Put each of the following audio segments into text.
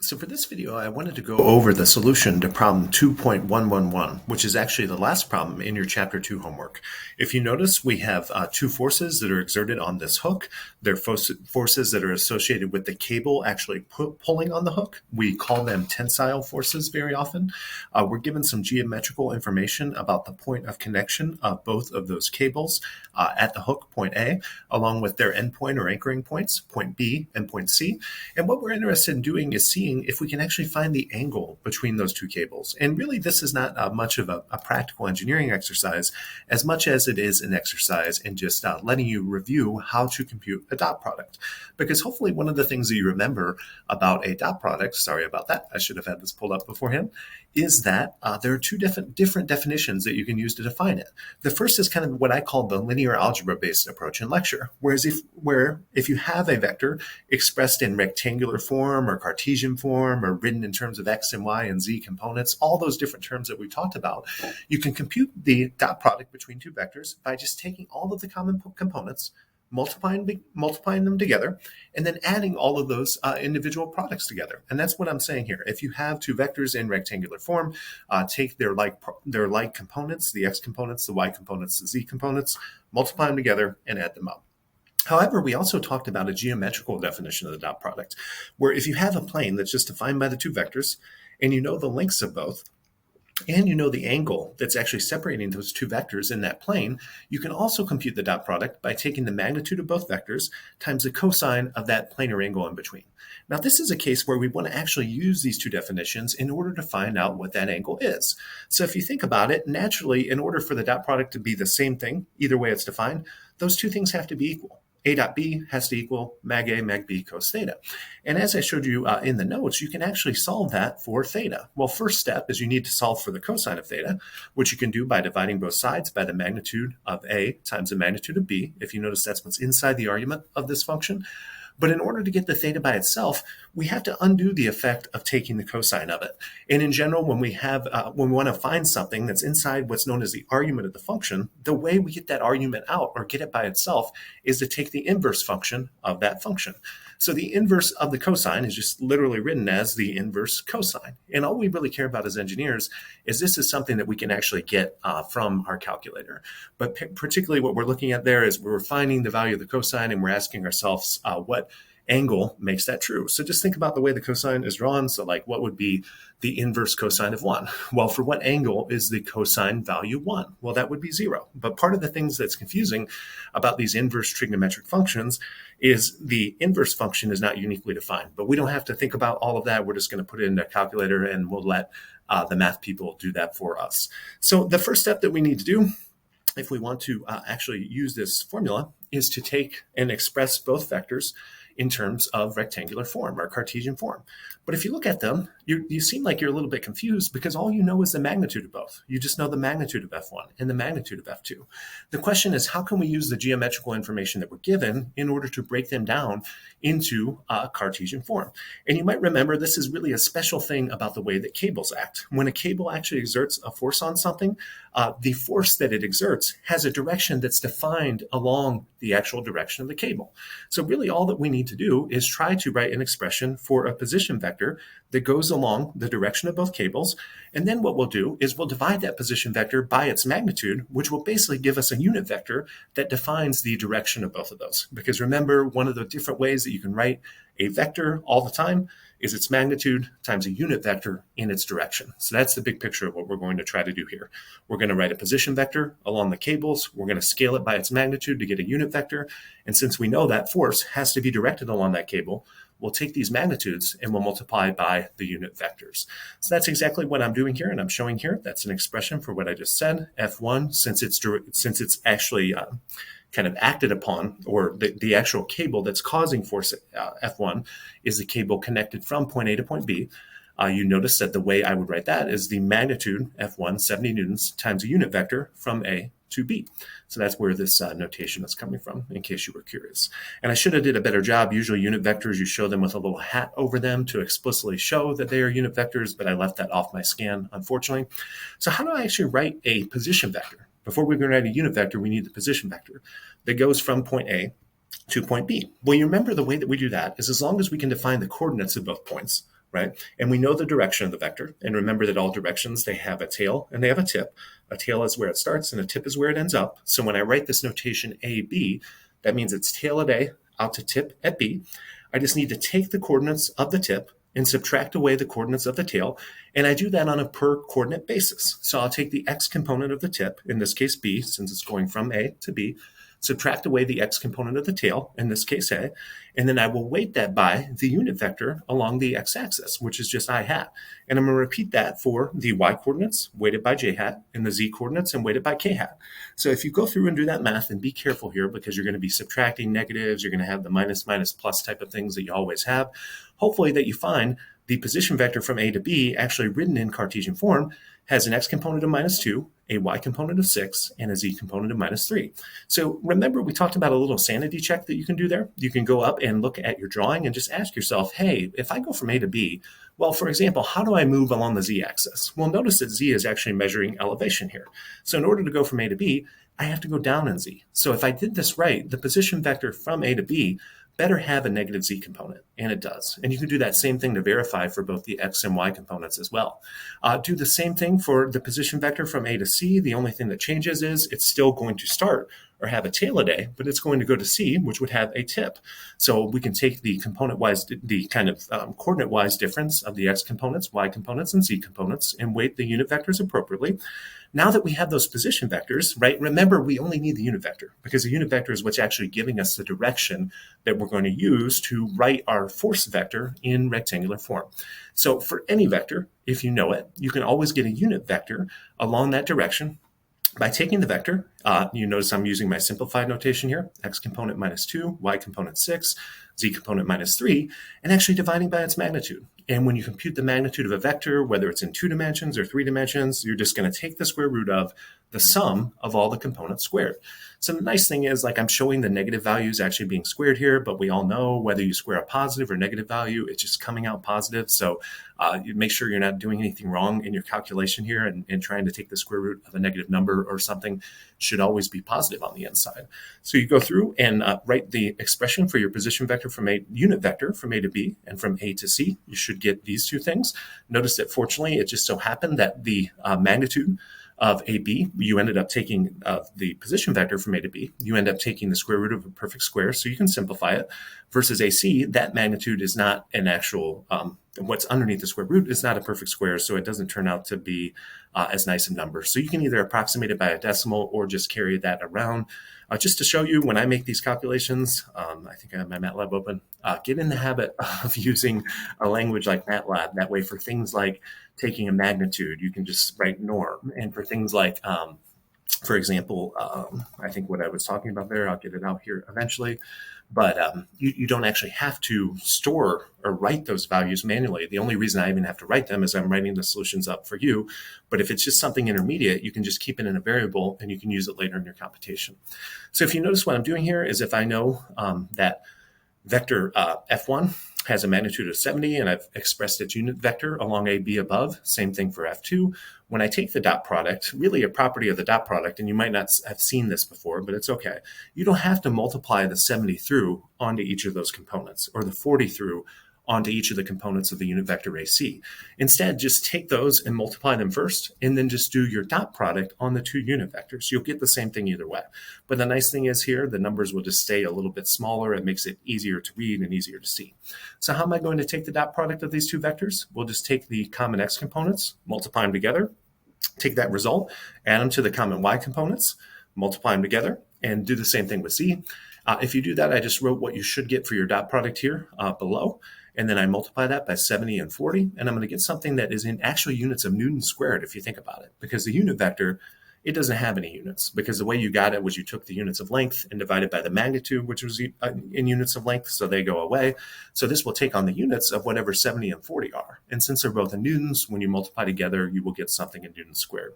So for this video, I wanted to go over the solution to problem 2.111, which is actually the last problem in your chapter 2 homework. If you notice, we have two forces that are exerted on this hook. They're forces that are associated with the cable actually pulling on the hook. We call them tensile forces very often. We're given some geometrical information about the point of connection of both of those cables at the hook, point A, along with their endpoint or anchoring points, point B and point C. And what we're interested in doing is seeing if we can actually find the angle between those two cables. And really, this is not much of a practical engineering exercise as much as it is an exercise in just letting you review how to compute a dot product. Because hopefully one of the things that you remember about a dot product, sorry about that, I should have had this pulled up beforehand, is that there are two different definitions that you can use to define it. The first is kind of what I call the linear algebra-based approach in lecture, whereas if you have a vector expressed in rectangular form or Cartesian form or written in terms of x and y and z components, all those different terms that we talked about, you can compute the dot product between two vectors by just taking all of the common components, multiplying them together, and then adding all of those individual products together. And that's what I'm saying here. If you have two vectors in rectangular form, take their like components, the x components, the y components, the z components, multiply them together and add them up. However, we also talked about a geometrical definition of the dot product, where if you have a plane that's just defined by the two vectors, and you know the lengths of both, and you know the angle that's actually separating those two vectors in that plane, you can also compute the dot product by taking the magnitude of both vectors times the cosine of that planar angle in between. Now, this is a case where we want to actually use these two definitions in order to find out what that angle is. So if you think about it, naturally, in order for the dot product to be the same thing, either way it's defined, those two things have to be equal. A dot B has to equal mag A, mag B cos theta. And as I showed you in the notes, you can actually solve that for theta. Well, first step is you need to solve for the cosine of theta, which you can do by dividing both sides by the magnitude of A times the magnitude of B. If you notice, that's what's inside the argument of this function. But in order to get the theta by itself, we have to undo the effect of taking the cosine of it. And in general, when we want to find something that's inside what's known as the argument of the function, the way we get that argument out or get it by itself is to take the inverse function of that function. So the inverse of the cosine is just literally written as the inverse cosine. And all we really care about as engineers is this is something that we can actually get from our calculator. But particularly what we're looking at there is we're finding the value of the cosine and we're asking ourselves what angle makes that true. So just think about the way the cosine is drawn. So like what would be the inverse cosine of 1? Well, for what angle is the cosine value 1? Well, that would be 0. But part of the things that's confusing about these inverse trigonometric functions is the inverse function is not uniquely defined. But we don't have to think about all of that. We're just going to put it in a calculator and we'll let the math people do that for us. So the first step that we need to do if we want to actually use this formula is to take and express both vectors in terms of rectangular form or Cartesian form. But if you look at them, you seem like you're a little bit confused because all you know is the magnitude of both. You just know the magnitude of F1 and the magnitude of F2. The question is, how can we use the geometrical information that we're given in order to break them down into Cartesian form? And you might remember this is really a special thing about the way that cables act. When a cable actually exerts a force on something, the force that it exerts has a direction that's defined along the actual direction of the cable. So really all that we need to do is try to write an expression for a position vector that goes along the direction of both cables. And then what we'll do is we'll divide that position vector by its magnitude, which will basically give us a unit vector that defines the direction of both of those. Because remember, one of the different ways that you can write a vector all the time is its magnitude times a unit vector in its direction. So that's the big picture of what we're going to try to do here. We're going to write a position vector along the cables. We're going to scale it by its magnitude to get a unit vector. And since we know that force has to be directed along that cable, we'll take these magnitudes and we'll multiply by the unit vectors. So that's exactly what I'm doing here, and I'm showing here. That's an expression for what I just said. F1, since it's actually kind of acted upon, or the actual cable that's causing force F1 is the cable connected from point A to point B. You notice that the way I would write that is the magnitude F1, 70 newtons, times a unit vector from A to B. So that's where this notation is coming from, in case you were curious. And I should have did a better job. Usually unit vectors, you show them with a little hat over them to explicitly show that they are unit vectors, but I left that off my scan, unfortunately. So how do I actually write a position vector? Before we can write a unit vector, we need the position vector that goes from point A to point B. Well, you remember the way that we do that is as long as we can define the coordinates of both points, right? And we know the direction of the vector. And remember that all directions, they have a tail and they have a tip. A tail is where it starts and a tip is where it ends up. So when I write this notation AB, that means it's tail at A out to tip at B. I just need to take the coordinates of the tip and subtract away the coordinates of the tail. And I do that on a per coordinate basis. So I'll take the x component of the tip, in this case B, since it's going from A to B, subtract away the x component of the tail, in this case A, and then I will weight that by the unit vector along the x-axis, which is just I hat. And I'm going to repeat that for the y-coordinates weighted by j hat and the z-coordinates and weighted by k hat. So if you go through and do that math, and be careful here because you're going to be subtracting negatives, you're going to have the minus, minus, plus type of things that you always have, hopefully that you find the position vector from A to B, actually written in Cartesian form, has an x component of -2, a y component of 6, and a z component of -3. So remember, we talked about a little sanity check that you can do there. You can go up and look at your drawing and just ask yourself, hey, if I go from A to B, well, for example, how do I move along the z-axis? Well, notice that z is actually measuring elevation here. So in order to go from A to B, I have to go down in z. So if I did this right, the position vector from A to B better have a negative z component, and it does. And you can do that same thing to verify for both the x and y components as well. Do the same thing for the position vector from A to C. The only thing that changes is it's still going to start or have a tail at A, but it's going to go to C, which would have a tip. So we can take the component-wise, the kind of coordinate-wise difference of the x components, y components, and z components, and weight the unit vectors appropriately. Now that we have those position vectors, right, remember we only need the unit vector because the unit vector is what's actually giving us the direction that we're going to use to write our force vector in rectangular form. So for any vector, if you know it, you can always get a unit vector along that direction by taking the vector. You notice I'm using my simplified notation here, x component -2, y component 6, z component -3, and actually dividing by its magnitude. And when you compute the magnitude of a vector, whether it's in 2 dimensions or 3 dimensions, you're just going to take the square root of the sum of all the components squared. So the nice thing is, like, I'm showing the negative values actually being squared here, but we all know whether you square a positive or negative value, it's just coming out positive. So you make sure you're not doing anything wrong in your calculation here, and trying to take the square root of a negative number or something should always be positive on the inside. So you go through and write the expression for your position vector from a unit vector from A to B and from A to C. You should get these two things. Notice that fortunately it just so happened that the magnitude of AB, you ended up taking the position vector from A to B, you end up taking the square root of a perfect square, so you can simplify it, versus AC, that magnitude is not an actual, what's underneath the square root is not a perfect square, so it doesn't turn out to be as nice a number. So you can either approximate it by a decimal or just carry that around. Just to show you, when I make these calculations, I think I have my MATLAB open, get in the habit of using a language like MATLAB. That way for things like taking a magnitude, you can just write norm. And for things like, for example, I think what I was talking about there, I'll get it out here eventually, but you don't actually have to store or write those values manually. The only reason I even have to write them is I'm writing the solutions up for you. But if it's just something intermediate, you can just keep it in a variable and you can use it later in your computation. So if you notice, what I'm doing here is, if I know that vector F1 has a magnitude of 70, and I've expressed its unit vector along AB above. Same thing for F2. When I take the dot product, really a property of the dot product, and you might not have seen this before, but it's okay. You don't have to multiply the 70 through onto each of those components, or the 40 through onto each of the components of the unit vector AC. Instead, just take those and multiply them first, and then just do your dot product on the two unit vectors. You'll get the same thing either way. But the nice thing is here, the numbers will just stay a little bit smaller. It makes it easier to read and easier to see. So how am I going to take the dot product of these two vectors? We'll just take the common x components, multiply them together, take that result, add them to the common y components, multiply them together, and do the same thing with z. If you do that, I just wrote what you should get for your dot product here below. And then I multiply that by 70 and 40, and I'm going to get something that is in actual units of Newton squared, if you think about it. Because the unit vector, it doesn't have any units, because the way you got it was you took the units of length and divided by the magnitude, which was in units of length, so they go away. So this will take on the units of whatever 70 and 40 are. And since they're both in newtons, when you multiply together, you will get something in Newton squared.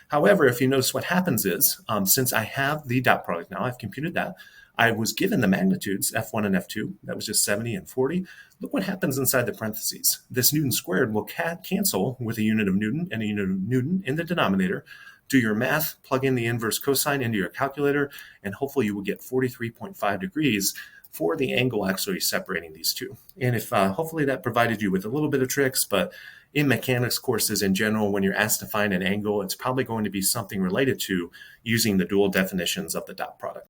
However, if you notice, what happens is, since I have the dot product now, I've computed that, I was given the magnitudes, F1 and F2, that was just 70 and 40. Look what happens inside the parentheses. This Newton squared will cancel with a unit of Newton and a unit of Newton in the denominator. Do your math, plug in the inverse cosine into your calculator, and hopefully you will get 43.5 degrees for the angle actually separating these two. And if hopefully that provided you with a little bit of tricks, but in mechanics courses in general, when you're asked to find an angle, it's probably going to be something related to using the dual definitions of the dot product.